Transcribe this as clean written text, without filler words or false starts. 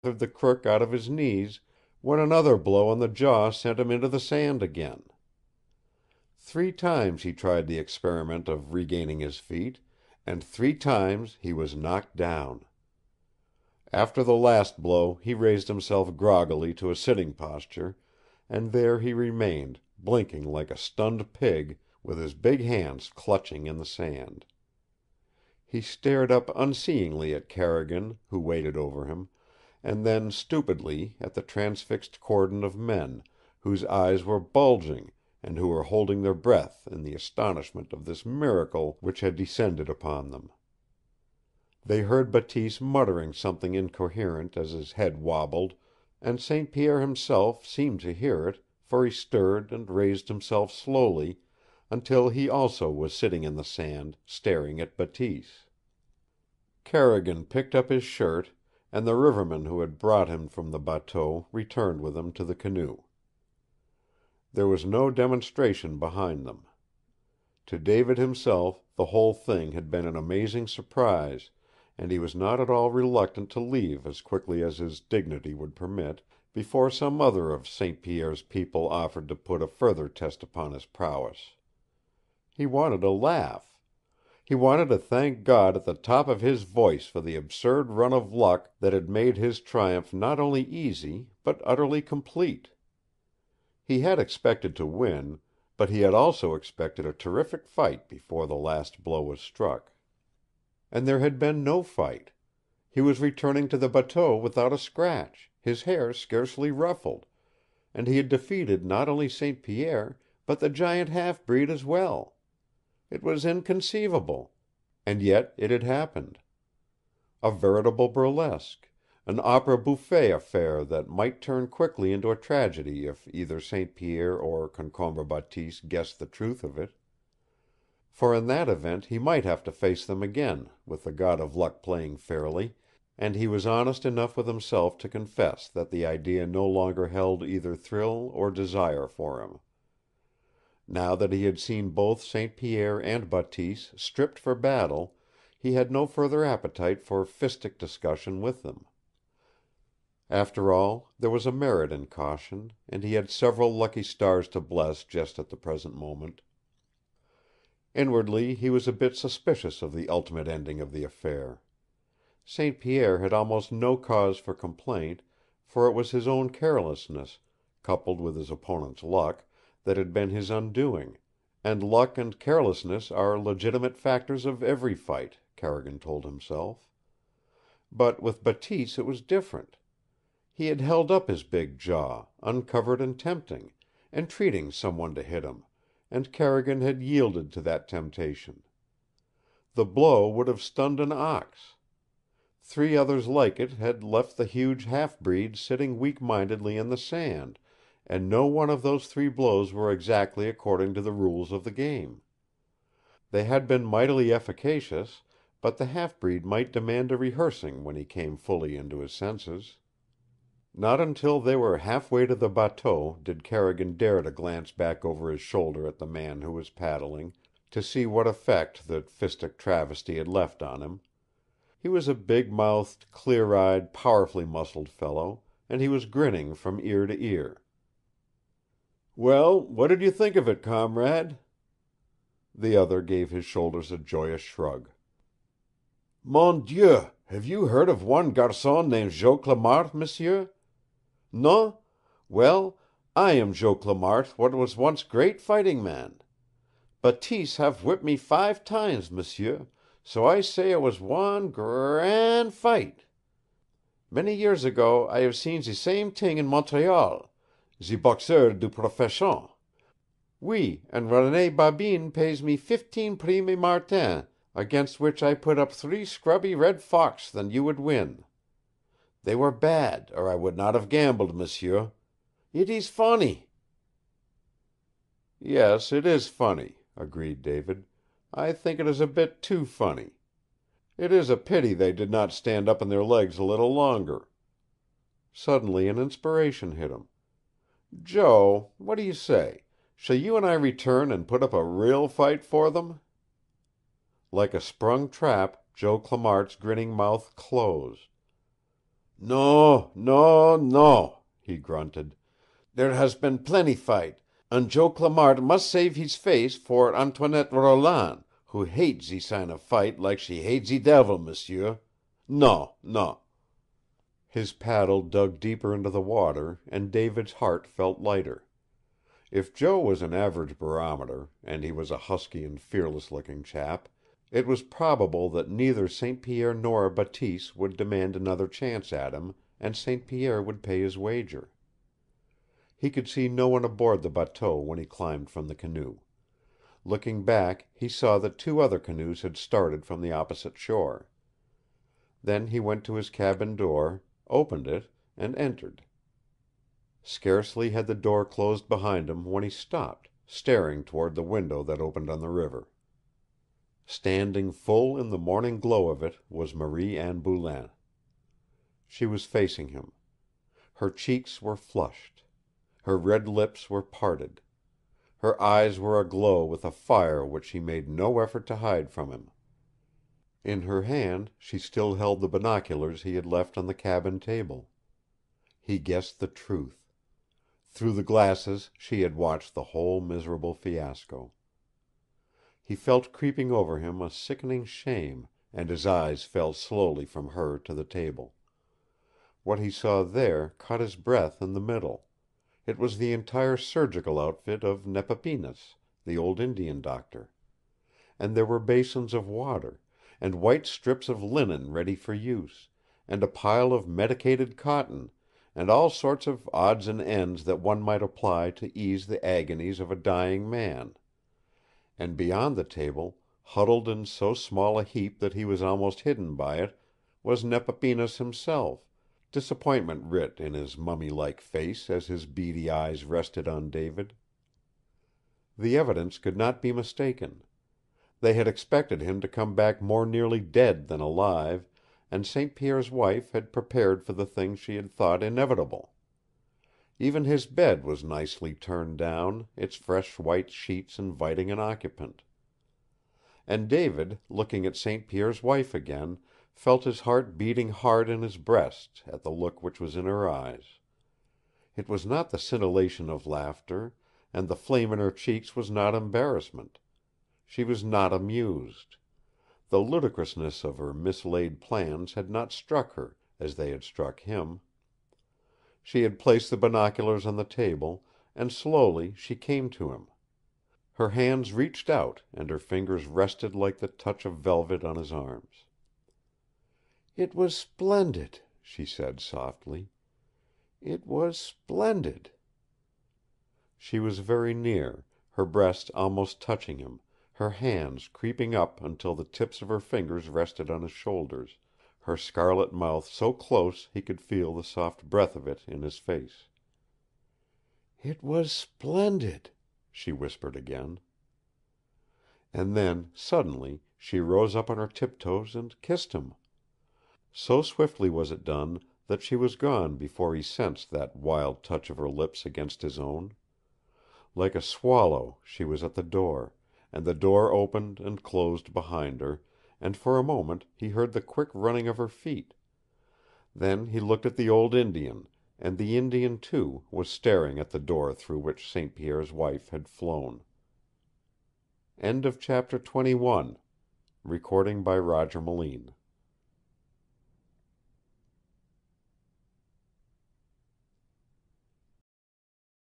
lifted the crook out of his knees when another blow on the jaw sent him into the sand again. 3 times he tried the experiment of regaining his feet, and 3 times he was knocked down. After the last blow he raised himself groggily to a sitting posture, and there he remained, blinking like a stunned pig, with his big hands clutching in the sand. He stared up unseeingly at Carrigan, who waited over him, and then stupidly at the transfixed cordon of men, whose eyes were bulging and who were holding their breath in the astonishment of this miracle which had descended upon them. They heard Bateese muttering something incoherent as his head wobbled, and St. Pierre himself seemed to hear it, for he stirred and raised himself slowly, until he also was sitting in the sand, staring at Bateese. Carrigan picked up his shirt, and the riverman who had brought him from the bateau returned with him to the canoe. There was no demonstration behind them. To David himself the whole thing had been an amazing surprise, and he was not at all reluctant to leave as quickly as his dignity would permit, before some other of St. Pierre's people offered to put a further test upon his prowess. He wanted to laugh. He wanted to thank God at the top of his voice for the absurd run of luck that had made his triumph not only easy, but utterly complete. He had expected to win, but he had also expected a terrific fight before the last blow was struck. And there had been no fight. He was returning to the bateau without a scratch, his hair scarcely ruffled, and he had defeated not only St. Pierre, but the giant half-breed as well. It was inconceivable, and yet it had happened. A veritable burlesque, an opera bouffe affair that might turn quickly into a tragedy if either St. Pierre or Concombre Bateese guessed the truth of it. For in that event he might have to face them again, with the god of luck playing fairly, and he was honest enough with himself to confess that the idea no longer held either thrill or desire for him. Now that he had seen both St. Pierre and Bateese stripped for battle, he had no further appetite for fistic discussion with them. After all, there was a merit in caution, and he had several lucky stars to bless just at the present moment. Inwardly he was a bit suspicious of the ultimate ending of the affair. St. Pierre had almost no cause for complaint, for it was his own carelessness, coupled with his opponent's luck, that had been his undoing, and luck and carelessness are legitimate factors of every fight, Carrigan told himself. But with Bateese it was different. He had held up his big jaw, uncovered and tempting, entreating someone to hit him, and Carrigan had yielded to that temptation. The blow would have stunned an ox. 3 others like it had left the huge half-breed sitting weak-mindedly in the sand, and no one of those 3 blows were exactly according to the rules of the game. They had been mightily efficacious, but the half-breed might demand a rehearsing when he came fully into his senses. Not until they were halfway to the bateau did Carrigan dare to glance back over his shoulder at the man who was paddling, to see what effect the fistic travesty had left on him. He was a big-mouthed, clear-eyed, powerfully muscled fellow, and he was grinning from ear to ear. "Well, what did you think of it, comrade?" The other gave his shoulders a joyous shrug. "Mon Dieu! Have you heard of one garçon named Joe Clamart, monsieur? No? Well, I am Joe Clamart, what was once great fighting man. Bateese have whipped me 5 times, monsieur, so I say it was one grand fight. Many years ago I have seen the same thing in Montreal, the boxeur du profession. Oui, and René Babin pays me 15 prime Martin, against which I put up 3 scrubby red fox than you would win. They were bad, or I would not have gambled, monsieur. It is funny." "Yes, it is funny," agreed David. "I think it is a bit too funny. It is a pity they did not stand up on their legs a little longer." Suddenly an inspiration hit him. "Joe, what do you say? Shall you and I return and put up a real fight for them?" Like a sprung trap, Joe Clamart's grinning mouth closed. "No, no, no," he grunted. "There has been plenty fight, an' Joe Clamart must save hees face for Antoinette Roland, who hate ze sign of fight like she hate ze devil, m'sieu. No, no." His paddle dug deeper into the water, and David's heart felt lighter. If Joe was an average barometer, and he was a husky and fearless looking chap, it was probable that neither St. Pierre nor Bateese would demand another chance at him, and St. Pierre would pay his wager. He could see no one aboard the bateau when he climbed from the canoe. Looking back, he saw that two other canoes had started from the opposite shore. Then he went to his cabin door, opened it, and entered. Scarcely had the door closed behind him when he stopped, staring toward the window that opened on the river. Standing full in the morning glow of it was Marie Anne Boulain. She was facing him. Her cheeks were flushed. Her red lips were parted. Her eyes were aglow with a fire which she made no effort to hide from him. In her hand she still held the binoculars he had left on the cabin table. He guessed the truth. Through the glasses she had watched the whole miserable fiasco. He felt creeping over him a sickening shame, and his eyes fell slowly from her to the table. What he saw there caught his breath in the middle. It was the entire surgical outfit of Nepapinas, the old Indian doctor. And there were basins of water, and white strips of linen ready for use, and a pile of medicated cotton, and all sorts of odds and ends that one might apply to ease the agonies of a dying man. And beyond the table, huddled in so small a heap that he was almost hidden by it, was Nepapinas himself, disappointment writ in his mummy-like face as his beady eyes rested on David. The evidence could not be mistaken. They had expected him to come back more nearly dead than alive, and St. Pierre's wife had prepared for the thing she had thought inevitable. Even his bed was nicely turned down, its fresh white sheets inviting an occupant. And David, looking at St. Pierre's wife again, felt his heart beating hard in his breast at the look which was in her eyes. It was not the scintillation of laughter, and the flame in her cheeks was not embarrassment. She was not amused. The ludicrousness of her mislaid plans had not struck her as they had struck him. She had placed the binoculars on the table, and slowly she came to him. Her hands reached out, and her fingers rested like the touch of velvet on his arms. "It was splendid," she said softly. "It was splendid." She was very near, her breast almost touching him, her hands creeping up until the tips of her fingers rested on his shoulders, her scarlet mouth so close he could feel the soft breath of it in his face. "It was splendid," she whispered again. And then, suddenly, she rose up on her tiptoes and kissed him. So swiftly was it done that she was gone before he sensed that wild touch of her lips against his own. Like a swallow she was at the door, and the door opened and closed behind her, and for a moment he heard the quick running of her feet. Then he looked at the old Indian, and the Indian, too, was staring at the door through which St. Pierre's wife had flown. End of chapter 21. Recording by Roger Moline.